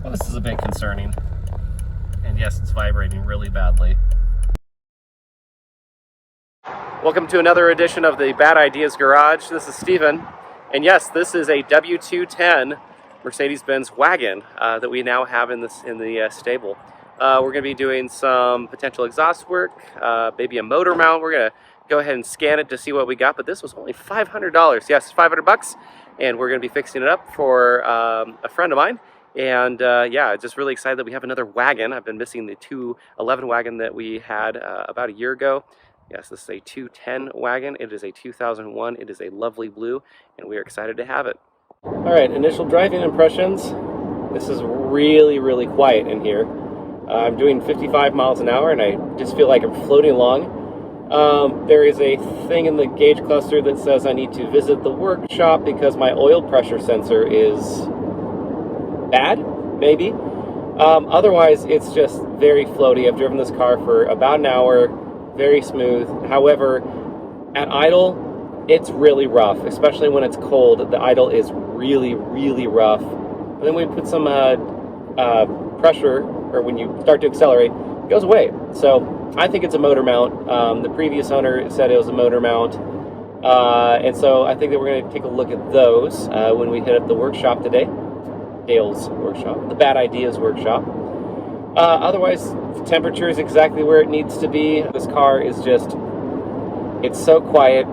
Well, this is a bit concerning. And yes, it's vibrating really badly. Welcome to another edition of the Bad Ideas Garage. This is Steven. And yes, this is a W210 Mercedes-Benz wagon that we now have in the stable. We're going to be doing some potential exhaust work, maybe a motor mount. We're going to go ahead and scan it to see what we got, but this was only $500. Yes, $500, and we're going to be fixing it up for a friend of mine. And yeah, just really excited that we have another wagon. I've been missing the 211 wagon that we had about a year ago. Yes, this is a 210 wagon. It is a 2001. It is a lovely blue, and we are excited to have it. All right, initial driving impressions. This is really, really quiet in here. I'm doing 55 miles an hour, and I just feel like I'm floating along. There is a thing in the gauge cluster that says I need to visit the workshop because my oil pressure sensor is bad, maybe. Otherwise, it's just very floaty. I've driven this car for about an hour, very smooth. However, at idle, it's really rough, especially when it's cold. The idle is really, really rough. But then we put some pressure, or when you start to accelerate, it goes away. So I think it's a motor mount. The previous owner said it was a motor mount. And so I think that we're going to take a look at those when we hit up the workshop today. Dale's workshop, the Bad Ideas workshop. Otherwise, the temperature is exactly where it needs to be. This car is just, it's so quiet,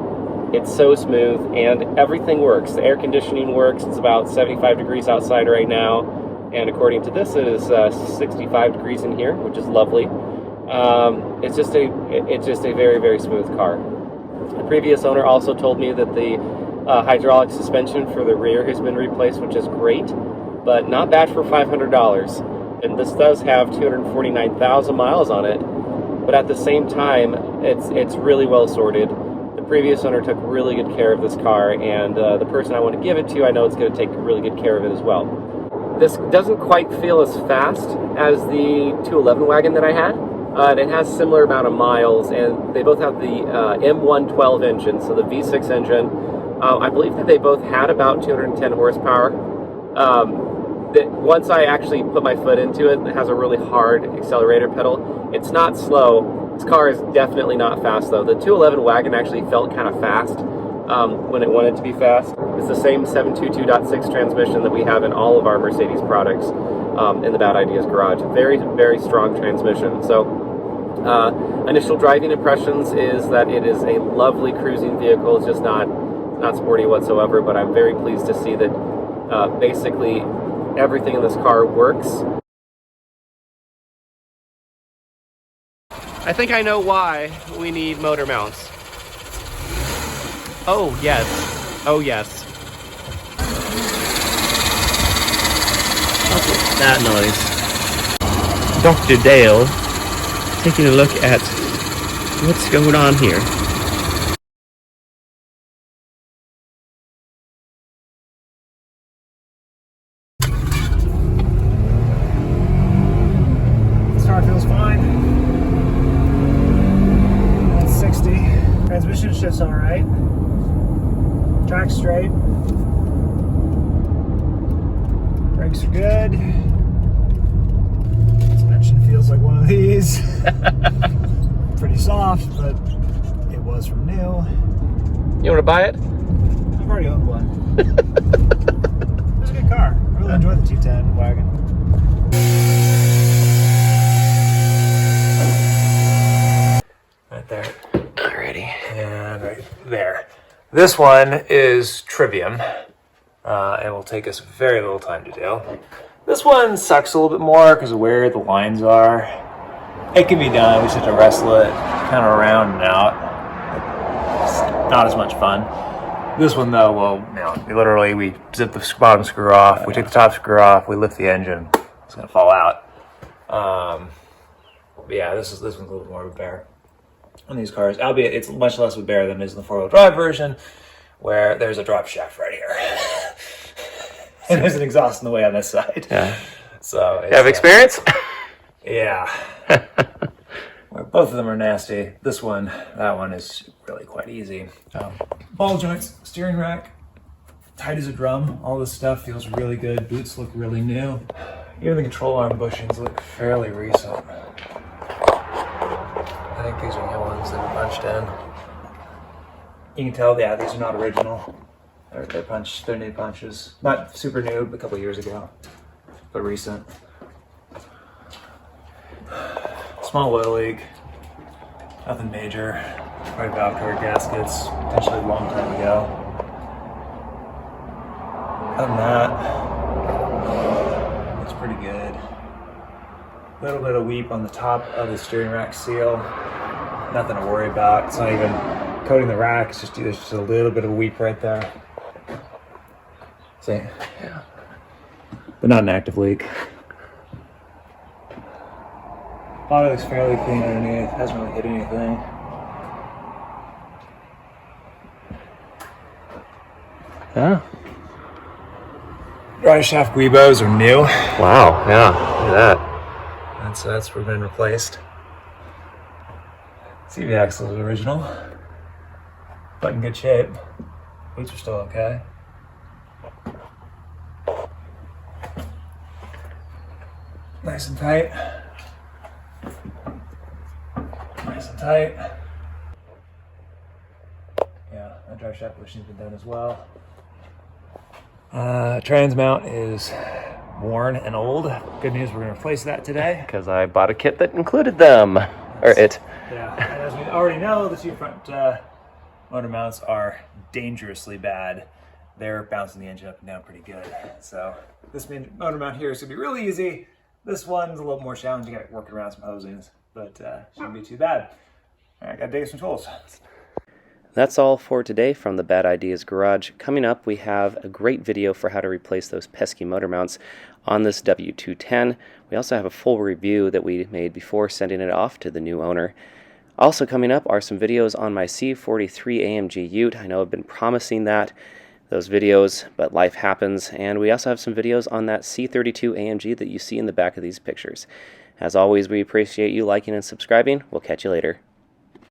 it's so smooth, and everything works. The air conditioning works. It's about 75 degrees outside right now, and according to this, it is 65 degrees in here, which is lovely. It's just a very, very smooth car. The previous owner also told me that the hydraulic suspension for the rear has been replaced, which is great, but not bad for $500. And this does have 249,000 miles on it, but at the same time, it's really well sorted. The previous owner took really good care of this car, and the person I want to give it to, I know it's going to take really good care of it as well. This doesn't quite feel as fast as the 211 wagon that I had. It has a similar amount of miles, and they both have the M112 engine, so the V6 engine. I believe that they both had about 210 horsepower. Once I actually put my foot into it, it has a really hard accelerator pedal. It's not slow. This car is definitely not fast, though. The 211 wagon actually felt kind of fast when it wanted to be fast. It's the same 722.6 transmission that we have in all of our Mercedes products in the Bad Ideas Garage. Very, very strong transmission. So initial driving impressions is that it is a lovely cruising vehicle. It's just not sporty whatsoever, but I'm very pleased to see that basically everything in this car works. I think I know why we need motor mounts. Oh yes, oh yes. That noise. Dr. Dale taking a look at what's going on here. Feels fine. 160. Transmission shifts all right. Track straight. Brakes are good. Suspension feels like one of these. Pretty soft, but it was from new. You want to buy it? I've already owned one. It was a good car. I really enjoyed the 210 wagon. Right there. Alrighty. And right there. This one is Trivium, and will take us very little time to do. This one sucks a little bit more because of where the lines are. It can be done, we just have to wrestle it kind of around and out. It's not as much fun. This one though, well, we zip the bottom screw off, we take the top screw off, we lift the engine, it's going to fall out. But yeah, this one's a little more of a bear on these cars, albeit it's much less of a bear than it is in the four-wheel drive version, where there's a drop shaft right here. And there's an exhaust in the way on this side. Yeah. So you have experience? Yeah. Where both of them are nasty. That one is really quite easy. Ball joints, steering rack, tight as a drum. All this stuff feels really good. Boots look really new. Even the control arm bushings look fairly recent. I think these are new ones that are punched in. You can tell, yeah, these are not original. They're new punches. Not super new, but a couple years ago, but recent. Small oil leak, nothing major. Probably valve cover gaskets, potentially a long time ago. Other than that, looks pretty good. A little bit of weep on the top of the steering rack seal. Nothing to worry about. It's not even coating the rack. It's just there's just a little bit of a weep right there. See, yeah, but not an active leak. Body looks fairly clean underneath. Hasn't really hit anything. Yeah. Drive shaft Guibos are new. Wow, yeah, look at that. That's been replaced. CV axle is original, but in good shape. Boots are still okay. Nice and tight. Nice and tight. Yeah, that drive shaft bushing's been done as well. Trans mount is worn and old. Good news, we're going to replace that today. Because I bought a kit that included them. Or it. Yeah, and as we already know, the two front motor mounts are dangerously bad. They're bouncing the engine up and down pretty good. So this motor mount here is going to be really easy. This one's a little more challenging. Got to work around some hosings, but shouldn't be too bad. All right, got to dig some tools. That's all for today from the Bad Ideas Garage. Coming up, we have a great video for how to replace those pesky motor mounts on this W210. We also have a full review that we made before sending it off to the new owner. Also coming up are some videos on my C43 AMG Ute. I know I've been promising those videos, but life happens. And we also have some videos on that C32 AMG that you see in the back of these pictures. As always, we appreciate you liking and subscribing. We'll catch you later.